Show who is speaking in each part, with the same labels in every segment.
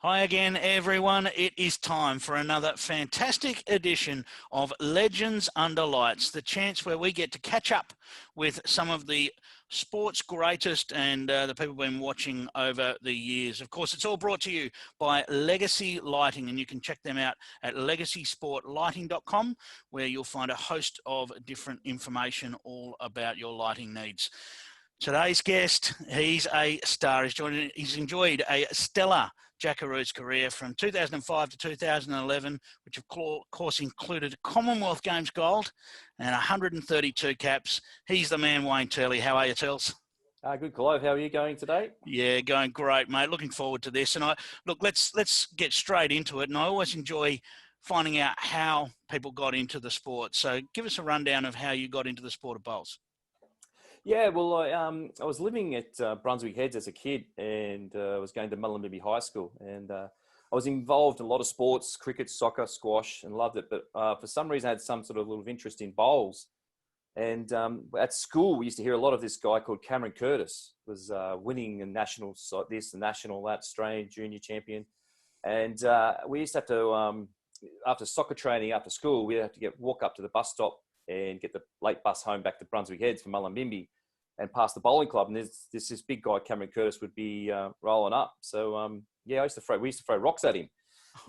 Speaker 1: Hi again, everyone. It is time for another fantastic edition of Legends Under Lights, the chance where we get to catch up with some of the sport's greatest and the people who've been watching over the years. Of course, it's all brought to you by Legacy Lighting, and you can check them out at legacysportlighting.com, where you'll find a host of different information all about your lighting needs. Today's guest, he's a star. He's enjoyed a stellar Jackaroos career from 2005 to 2011, which of course included Commonwealth Games gold and 132 caps. He's the man, Wayne Turley. How are you, Turls?
Speaker 2: Good, Clive. How are you going today?
Speaker 1: Yeah, going great, mate. Looking forward to this. And look, let's get straight into it. And I always enjoy finding out how people got into the sport. So give us a rundown of how you got into the sport of bowls.
Speaker 2: Yeah, well, I was living at Brunswick Heads as a kid, and I was going to Mullumbimby High School, and I was involved in a lot of sports, cricket, soccer, squash, and loved it. But for some reason, I had some sort of little interest in bowls. And at school, we used to hear a lot of this guy called 𝘗𝘳𝘰𝘶𝘥𝘭𝘺 was winning a national this, the national that, Australian junior champion. And we used to have to, after soccer training, after school, we'd have to walk up to the bus stop and get the late bus home back to Brunswick Heads from Mullumbimby and past the bowling club. And this big guy, 𝘗𝘳𝘰𝘶𝘥𝘭𝘺 would be rolling up. So, yeah, we used to throw rocks at him.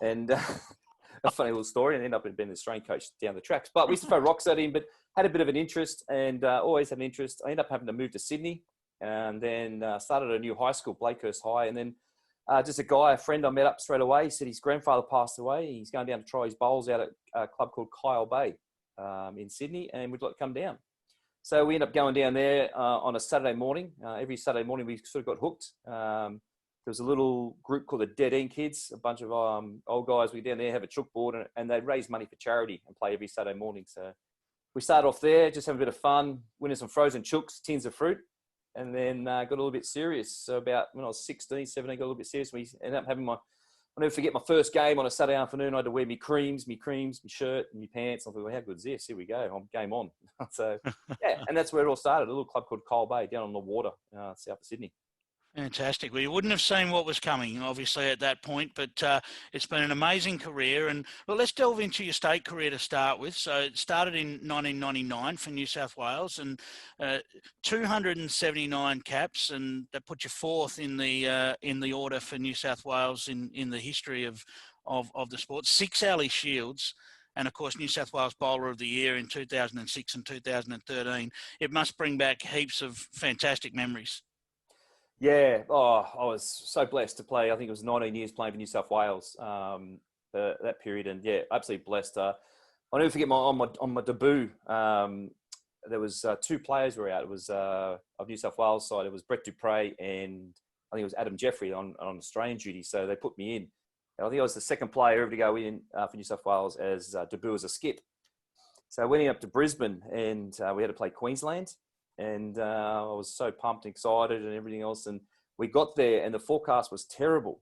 Speaker 2: And a funny little story, and ended up being the Australian coach down the tracks. But we used to throw rocks at him, but had a bit of an interest and always had an interest. I ended up having to move to Sydney and then started a new high school, Blakehurst High. And then just a friend I met up straight away, he said his grandfather passed away. He's going down to try his bowls out at a club called Kyle Bay in Sydney, and we'd like to come down. So we ended up going down there on a Saturday morning. Every Saturday morning, we sort of got hooked. There was a little group called the Dead End Kids, a bunch of old guys. We down there have a chalkboard, and they'd raise money for charity and play every Saturday morning. So we started off there, just having a bit of fun, winning some frozen chooks, tins of fruit, and then got a little bit serious. So about when I was 16, 17, got a little bit serious. We ended up having I'll never forget my first game on a Saturday afternoon. I had to wear my creams, my shirt, and my pants. I thought, well, how good is this? Here we go. I'm game on. So, yeah, and that's where it all started. A little club called Kyle Bay down on the water, south of Sydney.
Speaker 1: Fantastic. Well, you wouldn't have seen what was coming, obviously, at that point, but it's been an amazing career. And well, let's delve into your state career to start with. So it started in 1999 for New South Wales, and 279 caps, and that put you fourth in the order for New South Wales in the history of the sport. 6 Alley Shields. And of course, New South Wales Bowler of the Year in 2006 and 2013. It must bring back heaps of fantastic memories.
Speaker 2: Yeah, I was so blessed to play. I think it was 19 years playing for New South Wales that period, and yeah, absolutely blessed. I'll never forget on my debut. There was 2 players were out. It was of New South Wales side. It was Brett Dupre and I think it was Adam Jeffrey on Australian duty. So they put me in. And I think I was the second player ever to go in for New South Wales as debut as a skip. So I went up to Brisbane and we had to play Queensland. And I was so pumped and excited and everything else. And we got there and the forecast was terrible.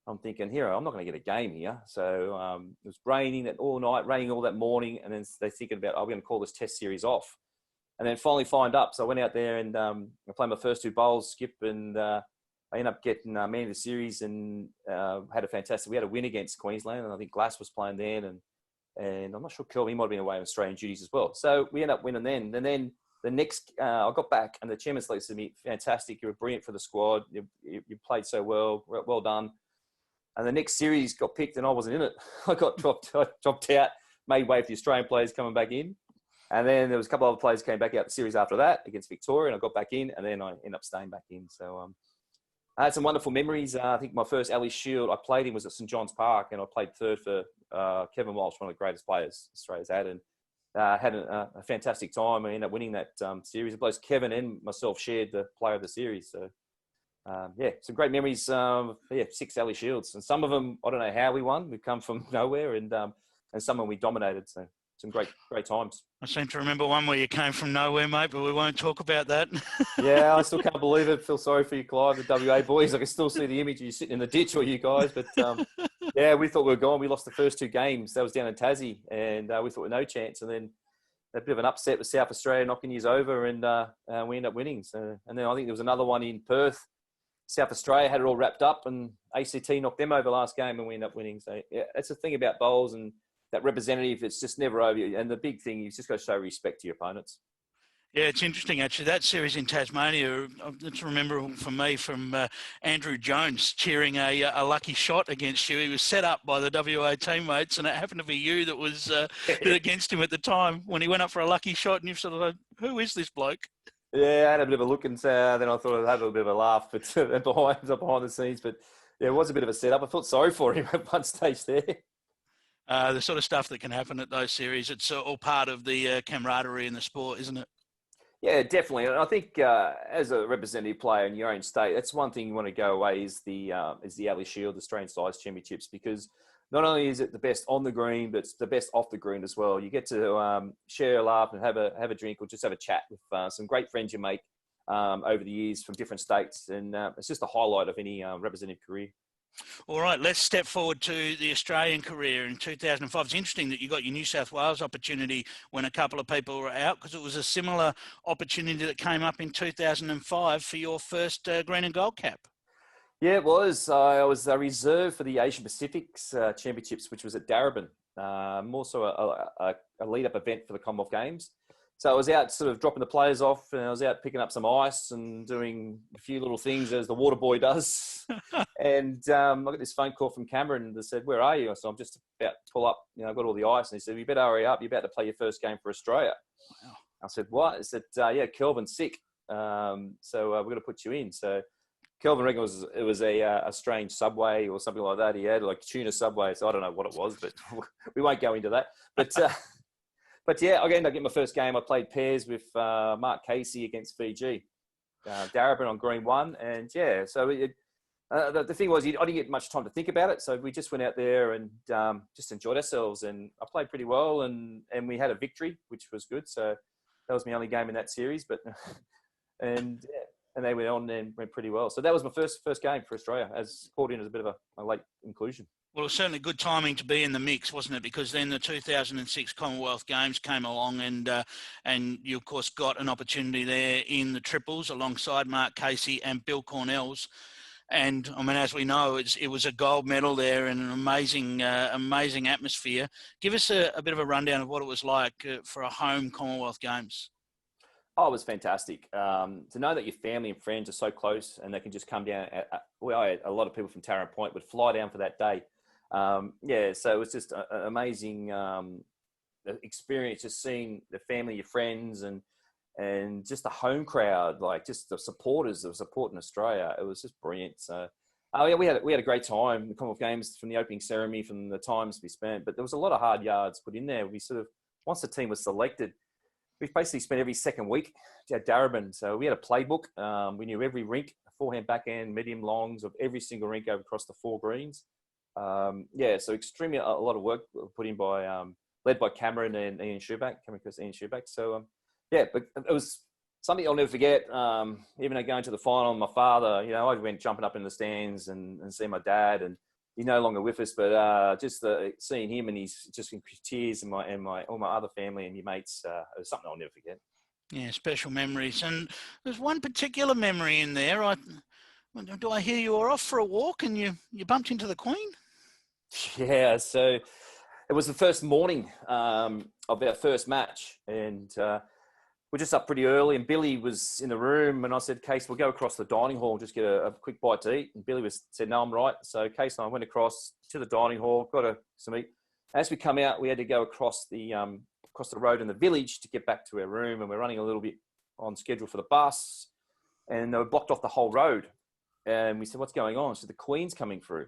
Speaker 2: I'm thinking, I'm not going to get a game here. So it was raining all night, raining all that morning. And then they're thinking about, we're going to call this test series off. And then finally find up. So I went out there and I played my first 2 bowls, skip, and I ended up getting man of the series and had a fantastic, we had a win against Queensland. And I think Glass was playing then. And I'm not sure Kelvin, he might have been away on Australian duties as well. So we ended up winning then. And then the next, I got back and the chairman said to me, fantastic, you were brilliant for the squad. You played so well done. And the next series got picked and I wasn't in it. I got dropped out, made way for the Australian players coming back in. And then there was a couple of other players came back out the series after that against Victoria and I got back in and then I ended up staying back in. So I had some wonderful memories. I think my first Alley Shield I played in was at St. John's Park and I played third for Kevin Walsh, one of the greatest players Australia's had. And had a fantastic time. I ended up winning that series. Both Kevin and myself shared the player of the series. So, yeah, some great memories. 6 Alley Shields. And some of them, I don't know how we won. We've come from nowhere. And some of them we dominated. So some great times.
Speaker 1: I seem to remember one where you came from nowhere, mate, but we won't talk about that.
Speaker 2: Yeah, I still can't believe it. Feel sorry for you, Clive, the WA boys. I can still see the image of you sitting in the ditch, or you guys. But yeah, we thought we were gone. We lost the first 2 games. That was down in Tassie, and we thought we had no chance. And then a bit of an upset with South Australia knocking us over, and we ended up winning. So, and then I think there was another one in Perth South Australia had it all wrapped up, and ACT knocked them over last game, and we ended up winning. So yeah, that's the thing about bowls and that representative. It's just never over. And the big thing, you've just got to show respect to your opponents.
Speaker 1: Yeah, it's interesting, actually. That series in Tasmania, it's memorable for me from Andrew Jones cheering a lucky shot against you. He was set up by the WA teammates, and it happened to be you that was against him at the time when he went up for a lucky shot, and you've sort of like, who is this bloke?
Speaker 2: Yeah, I had a bit of a look, and then I thought I'd have a bit of a laugh, but behind the scenes. But yeah, it was a bit of a setup. I felt sorry for him at one stage there.
Speaker 1: The sort of stuff that can happen at those series, it's all part of the camaraderie in the sport, isn't it?
Speaker 2: Yeah, definitely. And I think as a representative player in your own state, that's one thing you want to go away is the Ali Shield, the Australian Size Championships, because not only is it the best on the green, but it's the best off the green as well. You get to share a laugh and have a drink or just have a chat with some great friends you make over the years from different states. And it's just a highlight of any representative career.
Speaker 1: All right, let's step forward to the Australian career in 2005. It's interesting that you got your New South Wales opportunity when a couple of people were out, because it was a similar opportunity that came up in 2005 for your first green and gold cap.
Speaker 2: Yeah, it was. I was reserved for the Asian Pacifics Championships, which was at Darebin, more so a lead-up event for the Commonwealth Games. So I was out sort of dropping the players off, and I was out picking up some ice and doing a few little things as the water boy does. And I got this phone call from Cameron that said, "Where are you?" I said, "I'm just about to pull up. I've got all the ice." And he said, "You better hurry up. You're about to play your first game for Australia." Wow. I said, "What?" He said, "Yeah, Kelvin's sick. So we're going to put you in." So Kelvin reckoned it was a strange subway or something like that. He had like tuna subway. So I don't know what it was, but we won't go into that. But yeah, I ended up getting my first game. I played pairs with Mark Casey against Fiji, Darebin on green 1. And yeah, so the thing was, I didn't get much time to think about it. So we just went out there and just enjoyed ourselves. And I played pretty well, and we had a victory, which was good. So that was my only game in that series. But and they went on and went pretty well. So that was my first game for Australia, as called in as a bit of a late inclusion.
Speaker 1: Well, it was certainly good timing to be in the mix, wasn't it? Because then the 2006 Commonwealth Games came along, and you, of course, got an opportunity there in the triples alongside Mark Casey and Bill Cornell's. And, I mean, as we know, it was a gold medal there and an amazing atmosphere. Give us a bit of a rundown of what it was like for a home Commonwealth Games.
Speaker 2: Oh, it was fantastic. To know that your family and friends are so close and they can just come down. A lot of people from Tara Point would fly down for that day. Yeah, so it was just an amazing experience, just seeing the family, your friends, and just the home crowd, like just the supporters that were supporting Australia. It was just brilliant. So, yeah, we had a great time. The Commonwealth Games, from the opening ceremony, from the times we spent, but there was a lot of hard yards put in there. We sort of, once the team was selected, we basically spent every second week at Darebin. So we had a playbook. We knew every rink, forehand, backhand, medium, longs of every single rink over across the 4 greens. Yeah, so extremely a lot of work put in by, led by Cameron and Ian Schuback. So, yeah, but it was something I'll never forget. Even though going to the final, my father, I went jumping up in the stands and seeing my dad, and he's no longer with us, but just seeing him, and he's just in tears, and all my other family and your mates, it was something I'll never forget. Yeah,
Speaker 1: special memories. And there's one particular memory in there. Do I hear you were off for a walk and you bumped into the Queen?
Speaker 2: Yeah, so it was the first morning of our first match, and we're just up pretty early, and Billy was in the room, and I said, "Case, we'll go across the dining hall and just get a quick bite to eat." And Billy said, "No, I'm right." So Case and I went across to the dining hall, got some eat. As we come out, we had to go across the road in the village to get back to our room, and we're running a little bit on schedule for the bus, and they were blocked off the whole road. And we said, "What's going on?" She said, "The Queen's coming through."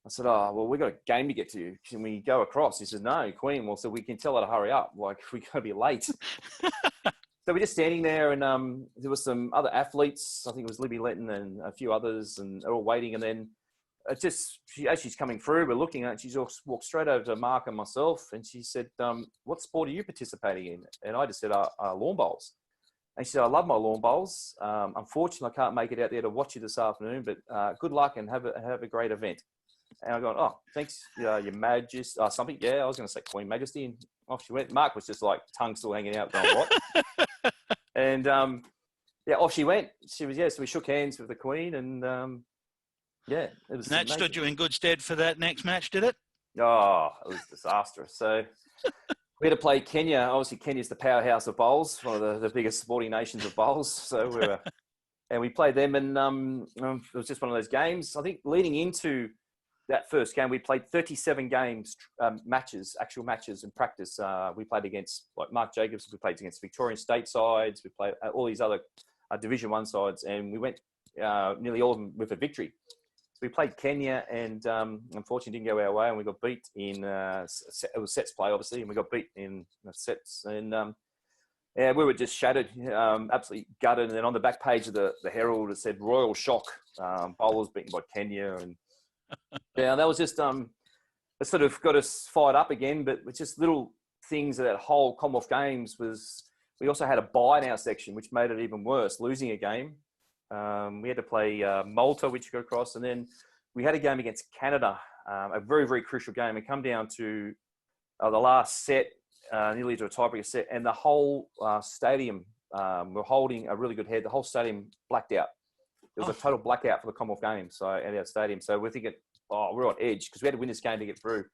Speaker 2: I said, "Oh, well, we've got a game to get to. Can we go across?" He said, "No, Queen." Well, so we can tell her to hurry up. Like, we got to be late. So we're just standing there, and there were some other athletes. I think it was Libby Letton and a few others, and they're all waiting. And then as she's coming through, we're looking at it, she just walked straight over to Mark and myself, and she said, "What sport are you participating in?" And I just said, "Lawn bowls." And she said, "I love my lawn bowls. Unfortunately, I can't make it out there to watch you this afternoon, but good luck and have a great event." And I go, "Oh, thanks, Your Majesty," something. Yeah, I was going to say Queen Majesty, and off she went. Mark was just like tongue still hanging out, going, "What?" And yeah, off she went. She was, so we shook hands with the Queen, and yeah, it was.
Speaker 1: And that
Speaker 2: amazing.
Speaker 1: stood you in good stead for that next match, did it?
Speaker 2: Oh, it was disastrous. So we had to play Kenya. Obviously, Kenya's the powerhouse of bowls, one of the biggest sporting nations of bowls. So and we played them, and it was just one of those games. I think leading into that first game, we played 37 games, actual matches in practice. We played against like Mark Jacobs. We played against Victorian state sides. We played all these other Division 1 sides, and we went nearly all of them with a victory. So we played Kenya, and unfortunately didn't go our way, and we got beat in it was sets play, obviously, and we got beat in sets. And yeah, we were just shattered, absolutely gutted. And then on the back page of the Herald, it said "Royal Shock: Bowlers beaten by Kenya." And yeah, that was just it sort of got us fired up again. But with just little things of that whole Commonwealth Games was, we also had a bye in our section, which made it even worse, losing a game. We had to play Malta, which got across, and then we had a game against Canada, a very, very crucial game. It come down to the last set, nearly to a tiebreaker set, and the whole stadium were holding a really good head. The whole stadium blacked out. There was a total blackout for the Commonwealth Games, so at our stadium. So we're thinking, we're on edge because we had to win this game to get through.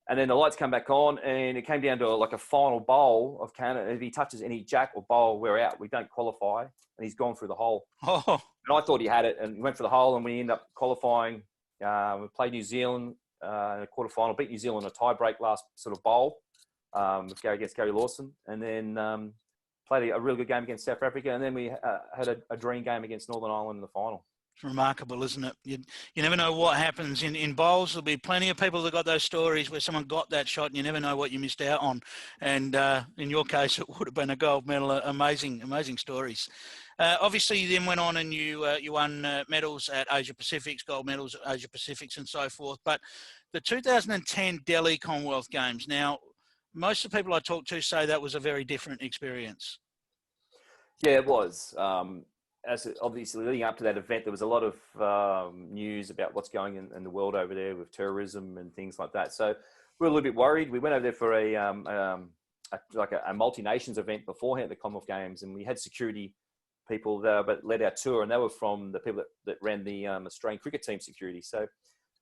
Speaker 2: And then the lights come back on, and it came down to like a final bowl of Canada. If he touches any jack or bowl, we're out. We don't qualify, and he's gone through the hole. Oh. And I thought he had it, and he went for the hole, and we ended up qualifying. We played New Zealand in a quarterfinal, beat New Zealand in a tie-break last sort of bowl against Gary Lawson, and then played a really good game against South Africa, and then we had a dream game against Northern Ireland in the final.
Speaker 1: It's remarkable, isn't it? You never know what happens. In bowls, there'll be plenty of people that got those stories where someone got that shot and you never know what you missed out on. And in your case, it would have been a gold medal. Amazing, amazing stories. Obviously, you then went on and you won medals at Asia Pacifics, gold medals at Asia Pacifics and so forth. But the 2010 Delhi Commonwealth Games, now, most of the people I talk to say that was a very different experience.
Speaker 2: Yeah, it was. Obviously leading up to that event, there was a lot of news about what's going in the world over there with terrorism and things like that. So we were a little bit worried. We went over there for a multi-nations event beforehand at the Commonwealth Games, and we had security people there, but led our tour, and they were from the people that ran the Australian cricket team security. So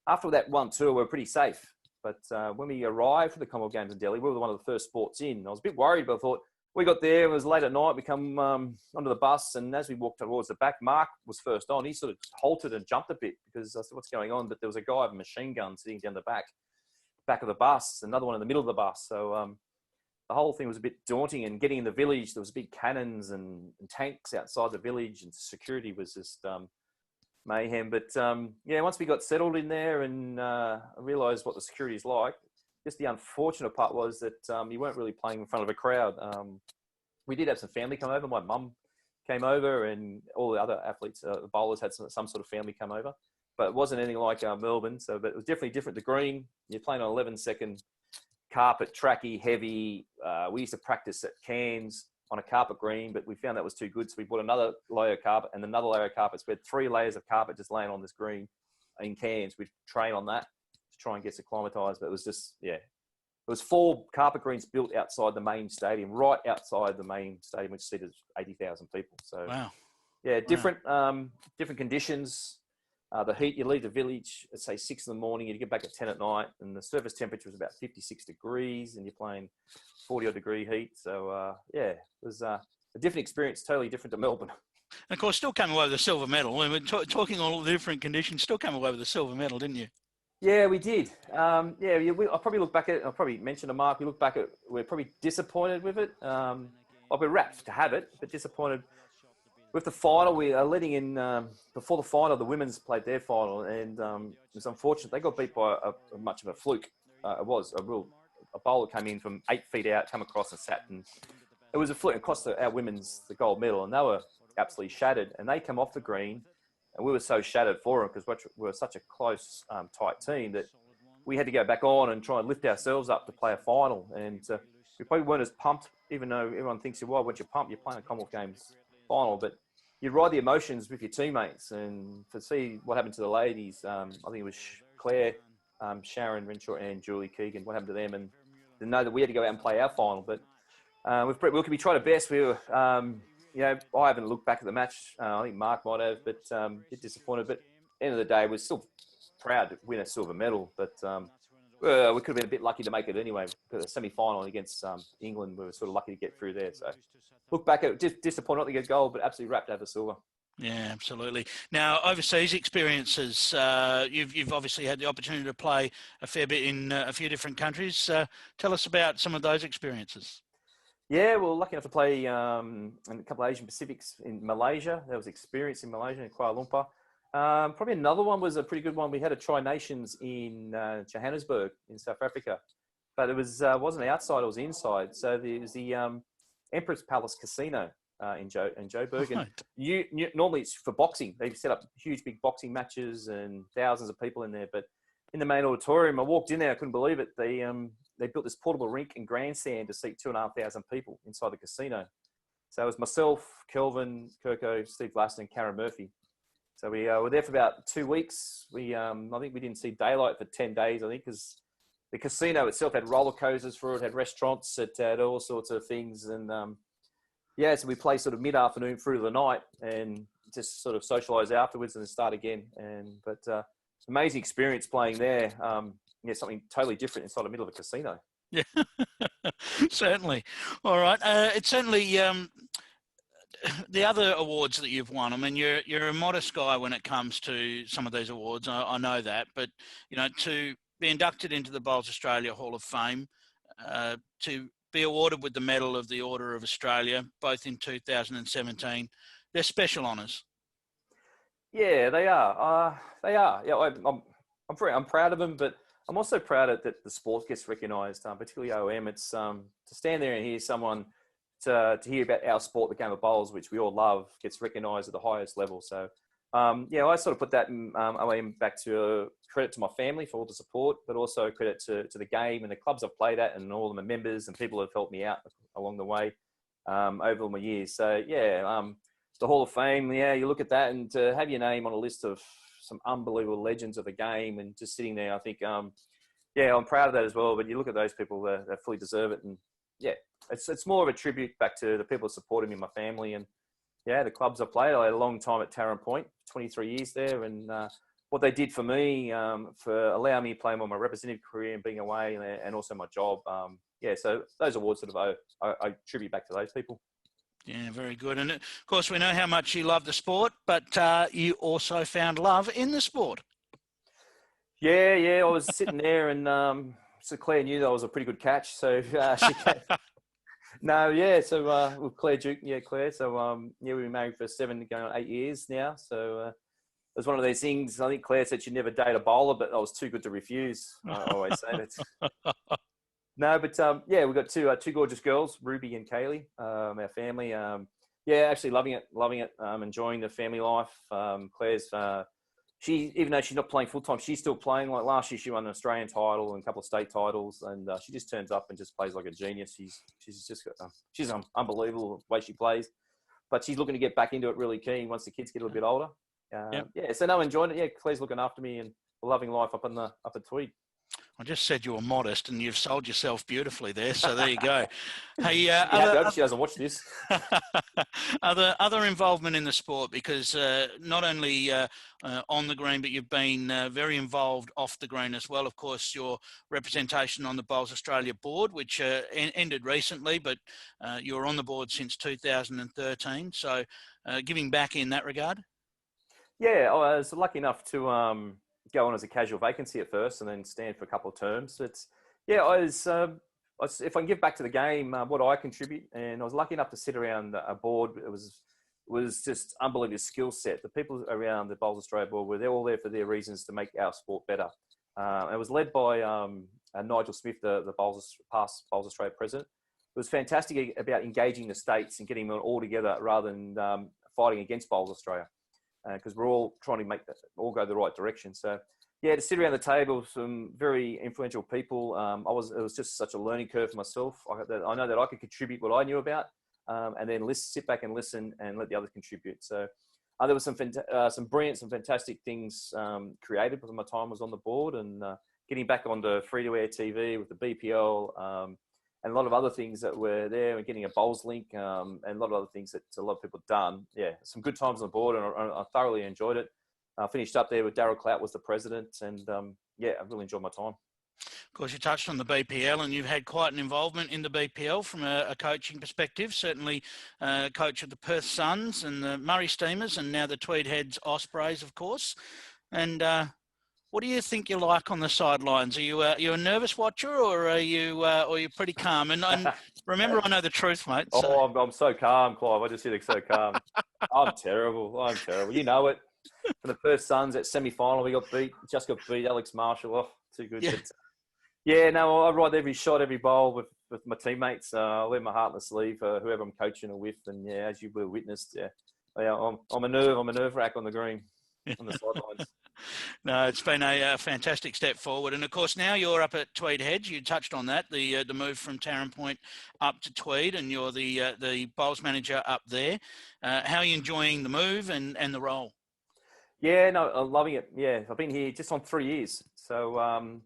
Speaker 2: after that one tour, we were pretty safe. But when we arrived for the Commonwealth Games in Delhi, we were one of the first sports in. I was a bit worried, but I thought, we got there, it was late at night, we come onto the bus, and as we walked towards the back, Mark was first on. He sort of halted and jumped a bit because I said, what's going on? But there was a guy with a machine gun sitting down the back of the bus, another one in the middle of the bus. So the whole thing was a bit daunting, and getting in the village, there was big cannons and tanks outside the village, and security was just mayhem. But yeah, once we got settled in there and I realised what the security is like, just the unfortunate part was that you weren't really playing in front of a crowd. We did have some family come over. My mum came over, and all the other athletes, the bowlers had some sort of family come over. But it wasn't anything like Melbourne. But it was definitely different. The green, you're playing on 11-second carpet, tracky, heavy. We used to practice at Cairns on a carpet green, but we found that was too good. So we bought another layer of carpet and another layer of carpet. So we had 3 layers of carpet just laying on this green in Cairns. We'd train on that, try and get acclimatized, but it was just, yeah. It was 4 carpet greens built outside the main stadium, right outside the main stadium, which seated 80,000 people. So, wow. Yeah, different conditions. The heat, you leave the village at, say, 6 in the morning, you get back at 10 at night, and the surface temperature was about 56 degrees, and you're playing 40-odd degree heat. So, yeah, it was a different experience, totally different to Melbourne.
Speaker 1: And of course, still came away with a silver medal. And we're talking all the different conditions, still came away with a silver medal, didn't you?
Speaker 2: Yeah, we did. I'll probably look back at it. I'll probably mention to Mark, we're probably disappointed with it. We're rapt to have it, but disappointed with the final. We are letting in, before the final, the women's played their final, and it was unfortunate. They got beat by much of a fluke. It was a bowler came in from 8 feet out, come across and sat, and it was a fluke. It cost our women's the gold medal, and they were absolutely shattered. And they come off the green, and we were so shattered for them because we were such a close, tight team that we had to go back on and try and lift ourselves up to play a final. And we probably weren't as pumped, even though everyone thinks, well, once you're pumped, you're playing a Commonwealth Games final. But you ride the emotions with your teammates. And to see what happened to the ladies, I think it was Claire, Sharon Renshaw and Julie Keegan, what happened to them, and to know that we had to go out and play our final. But we could be trying our best. We were I haven't looked back at the match. I think Mark might have, but a bit disappointed. But at the end of the day, we're still proud to win a silver medal. But we could have been a bit lucky to make it anyway. The semi-final against England, we were sort of lucky to get through there. So look back at it, disappointed not to get gold, but absolutely rapt to have a silver.
Speaker 1: Yeah, absolutely. Now, overseas experiences, you've obviously had the opportunity to play a fair bit in a few different countries. Tell us about some of those experiences.
Speaker 2: Yeah, well, lucky enough to play in a couple of Asian Pacifics in Malaysia. There was experience in Malaysia, in Kuala Lumpur. Probably another one was a pretty good one. We had a Tri-Nations in Johannesburg in South Africa, but it wasn't outside, it was inside. So there was the Emperor's Palace Casino in Joburg. And normally it's for boxing. They set up huge, big boxing matches and thousands of people in there. But in the main auditorium, I walked in there, I couldn't believe it. They built this portable rink and grandstand to seat 2,500 people inside the casino. So it was myself, 𝘗𝘳𝘰𝘶𝘥𝘭𝘺, Steve Glaston, and Karen Murphy. So we were there for about 2 weeks. I think we didn't see daylight for 10 days, I think, because the casino itself had roller coasters for it, had restaurants, it had all sorts of things. And so we played sort of mid-afternoon through to the night and just sort of socialise afterwards and then start again. But amazing experience playing there. Something totally different inside the middle of a casino.
Speaker 1: Yeah, certainly. All right. It's certainly the other awards that you've won. I mean, you're a modest guy when it comes to some of these awards. I know that, but to be inducted into the Bowls Australia Hall of Fame, to be awarded with the Medal of the Order of Australia, both in 2017, they're special honours. Yeah,
Speaker 2: they are. They are. Yeah, I'm proud of them, but I'm also proud that the sport gets recognised, particularly OAM. It's to stand there and hear someone to hear about our sport, the game of bowls, which we all love, gets recognised at the highest level. So, I sort of put that in OAM back to credit to my family for all the support, but also credit to the game and the clubs I've played at and all of my members and people who have helped me out along the way over all my years. So, the Hall of Fame, you look at that and to have your name on a list of some unbelievable legends of the game and just sitting there, I think, I'm proud of that as well. But you look at those people that fully deserve it. And it's more of a tribute back to the people who supported me, my family, and the clubs I played. I had a long time at Tarrant Point, 23 years there. And what they did for me, for allowing me to play my representative career and being away and also my job. So those awards sort of I tribute back to those people.
Speaker 1: Yeah, very good. And of course, we know how much you love the sport, but you also found love in the sport.
Speaker 2: Yeah. I was sitting there and so Claire knew that I was a pretty good catch. So she came. So with Claire Duke, Claire. So we've been married for 7 going on 8 years now. So it was one of these things. I think Claire said she'd never date a bowler, but I was too good to refuse. I always say that. No, but we've got two gorgeous girls, Ruby and Kaylee, our family. Actually loving it, enjoying the family life. Claire's, even though she's not playing full time, she's still playing. Like last year, she won an Australian title and a couple of state titles, and she just turns up and just plays like a genius. She's unbelievable the way she plays, but she's looking to get back into it really keen once the kids get a little bit older. So no, enjoying it. Yeah, Claire's looking after me and loving life up at Tweed.
Speaker 1: I just said you were modest, and you've sold yourself beautifully there. So there you go. Hey,
Speaker 2: she doesn't watch this.
Speaker 1: other involvement in the sport, because not only on the green, but you've been very involved off the green as well. Of course, your representation on the Bowls Australia board, which ended recently, but you were on the board since 2013. So giving back in that regard. Yeah,
Speaker 2: I was lucky enough to go on as a casual vacancy at first and then stand for a couple of terms. If I can give back to the game, what I contribute, and I was lucky enough to sit around a board. It was just unbelievable skill set. The people around the Bowls Australia board they're all there for their reasons to make our sport better. It was led by Nigel Smith, the past Bowls Australia president. It was fantastic about engaging the states and getting them all together rather than fighting against Bowls Australia. Because we're all trying to make that all go the right direction. So, to sit around the table, some very influential people. It was just such a learning curve for myself. I know that I could contribute what I knew about, and then sit back and listen and let the others contribute. So, there was some brilliant, some fantastic things created by my time was on the board, and getting back onto free-to-air TV with the BPL, and a lot of other things that were there, and getting a bowls link, and a lot of other things that a lot of people have done. Yeah, some good times on the board, and I thoroughly enjoyed it. I finished up there with Darryl Clout was the president, and yeah, I really enjoyed my time.
Speaker 1: Of course, you touched on the BPL, and you've had quite an involvement in the BPL from a coaching perspective. Certainly, coach of the Perth Suns and the Murray Steamers, and now the Tweed Heads Ospreys, of course. And what do you think you're like on the sidelines? Are you a nervous watcher, or are you pretty calm? And remember, I know the truth, mate. So.
Speaker 2: Oh, I'm so calm, Clive. I just feel so calm. I'm terrible. You know it. For the Perth Suns at semi-final, we got beat. Alex Marshall. Oh, too good.
Speaker 1: Yeah.
Speaker 2: But, yeah, no, I ride every shot, every bowl with my teammates. I wear my heart on the sleeve, whoever I'm coaching or with. And yeah, as you were witnessed, I'm a nerve wrack on the green, on the sidelines.
Speaker 1: No, it's been a fantastic step forward. And of course, now you're up at Tweed Heads. You touched on that, the move from Tarrant Point up to Tweed, and you're the bowls manager up there. How are you enjoying the move and the role?
Speaker 2: Yeah, no, I'm loving it. Yeah, I've been here just on 3 years. So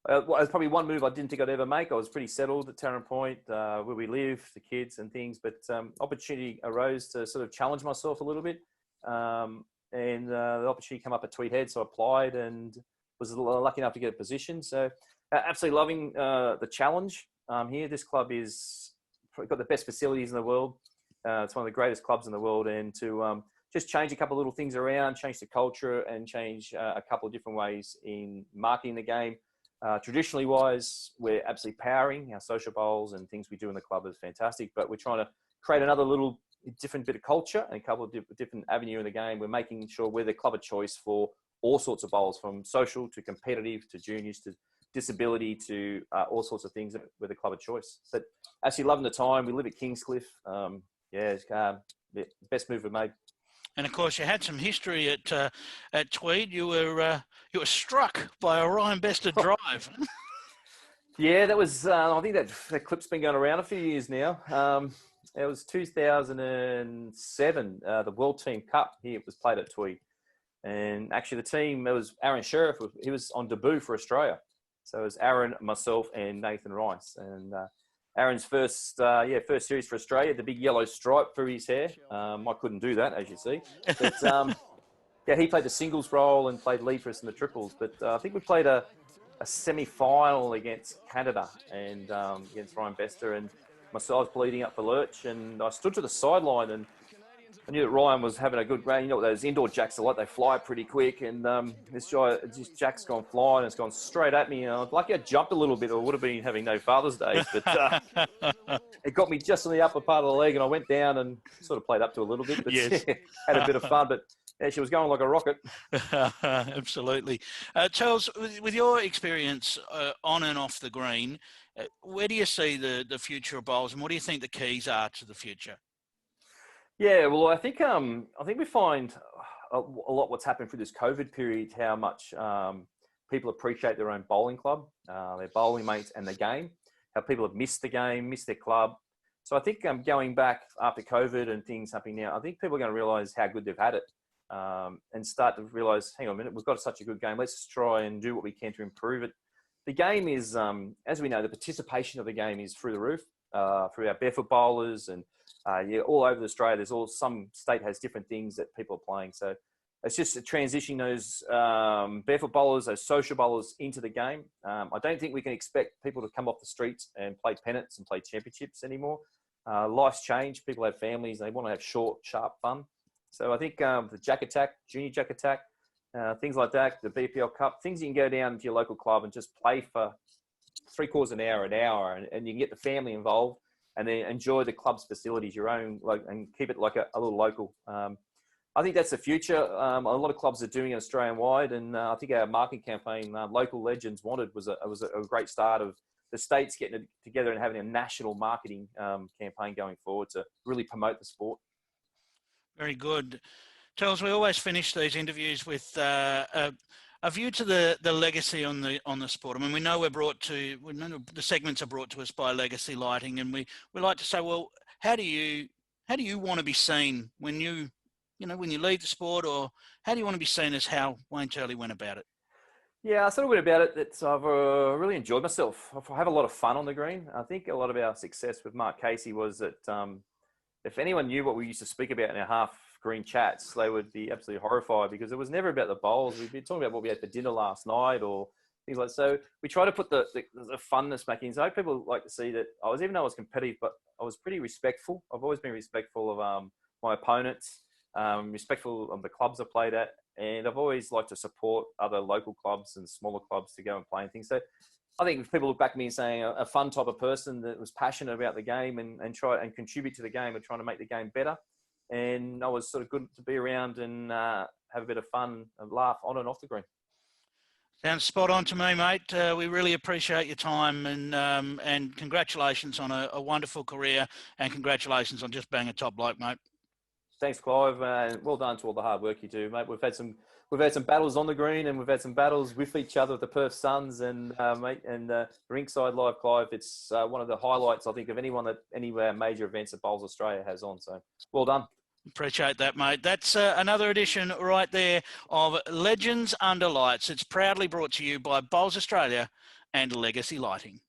Speaker 2: there's probably one move I didn't think I'd ever make. I was pretty settled at Tarrant Point, where we live, the kids and things. But opportunity arose to sort of challenge myself a little bit. And the opportunity came up at Tweed Heads, so I applied and was lucky enough to get a position. So absolutely loving the challenge here. This club is got the best facilities in the world. It's one of the greatest clubs in the world, and to just change a couple of little things around, change the culture, and change a couple of different ways in marketing the game. Traditionally wise, we're absolutely powering our social bowls and things we do in the club is fantastic, but we're trying to create another little different bit of culture and a couple of different avenue in the game. We're making sure we're the club of choice for all sorts of bowls, from social to competitive to juniors to disability to all sorts of things. We're the club of choice. But actually loving the time. We live at Kingscliff. Best move we made.
Speaker 1: And of course, you had some history at Tweed. You were struck by a Ryan Bester drive.
Speaker 2: Yeah, that was. I think that clip's been going around a few years now. It was 2007. The World Team Cup here was played at Tweed, and actually the team, it was Aaron Sheriff. He was on debut for Australia, so it was Aaron, myself, and Nathan Rice. And Aaron's first series for Australia, the big yellow stripe through his hair. I couldn't do that, as you see. But yeah, he played the singles role and played lead for us in the triples. But I think we played a semi-final against Canada and against Ryan Bester, and myself was bleeding up for lurch, and I stood to the sideline, and I knew that Ryan was having a good game. You know what those indoor jacks are like, they fly pretty quick, and this jack's gone flying, and it's gone straight at me, and I was lucky I jumped a little bit, or would have been having no Father's Day, but it got me just on the upper part of the leg, and I went down and sort of played up to a little bit, but
Speaker 1: yes.
Speaker 2: Had a bit of fun, but yeah, she was going like a rocket.
Speaker 1: Absolutely. Charles, with your experience on and off the green, where do you see the future of bowls, and what do you think the keys are to the future?
Speaker 2: Yeah, well, I think we find a lot what's happened through this COVID period, how much people appreciate their own bowling club, their bowling mates, and the game. How people have missed the game, missed their club. So I think going back after COVID and things happening now, I think people are going to realise how good they've had it, and start to realise, hang on a minute, we've got such a good game. Let's try and do what we can to improve it. The game is, as we know, the participation of the game is through the roof, through our barefoot bowlers, and all over Australia. Some state has different things that people are playing. So it's just transitioning those barefoot bowlers, those social bowlers into the game. I don't think we can expect people to come off the streets and play pennants and play championships anymore. Life's changed. People have families. They want to have short, sharp fun. So I think the Jack Attack, Junior Jack Attack, things like that, the BPL Cup, things you can go down to your local club and just play for 3/4 an hour, and you can get the family involved and then enjoy the club's facilities, your own, and keep it like a little local. I think that's the future. A lot of clubs are doing it Australian-wide, and I think our marketing campaign, Local Legends Wanted, was a great start of the states getting together and having a national marketing campaign going forward to really promote the sport. Very
Speaker 1: good. Charles, we always finish these interviews with a view to the legacy on the sport. I mean, we know the segments are brought to us by Legacy Lighting, and we like to say, well, how do you want to be seen when when you leave the sport, or how do you want to be seen as how Wayne Turley went about it?
Speaker 2: Yeah, I sort of bit about it that I've really enjoyed myself. I have a lot of fun on the green. I think a lot of our success with Mark Casey was that if anyone knew what we used to speak about in our half green chats, they would be absolutely horrified because it was never about the bowls. We'd be talking about what we had for dinner last night or things like that. So we try to put the funness back in. So I hope people like to see that even though I was competitive, but I was pretty respectful. I've always been respectful of my opponents, respectful of the clubs I played at. And I've always liked to support other local clubs and smaller clubs to go and play and things. So I think if people look back at me and saying a fun type of person that was passionate about the game and try and contribute to the game and trying to make the game better. And I was sort of good to be around and have a bit of fun and laugh on and off the green.
Speaker 1: Sounds spot on to me, mate. We really appreciate your time and congratulations on a wonderful career and congratulations on just being a top bloke, mate.
Speaker 2: Thanks, Clive, and well done to all the hard work you do, mate. We've had some battles on the green, and we've had some battles with each other, with the Perth Suns, and mate, and Ringside Live, Clive. It's one of the highlights, I think, of any major events that Bowls Australia has on. So, well done.
Speaker 1: Appreciate that, mate. That's another edition right there of Legends Under Lights. It's proudly brought to you by Bowls Australia and Legacy Lighting.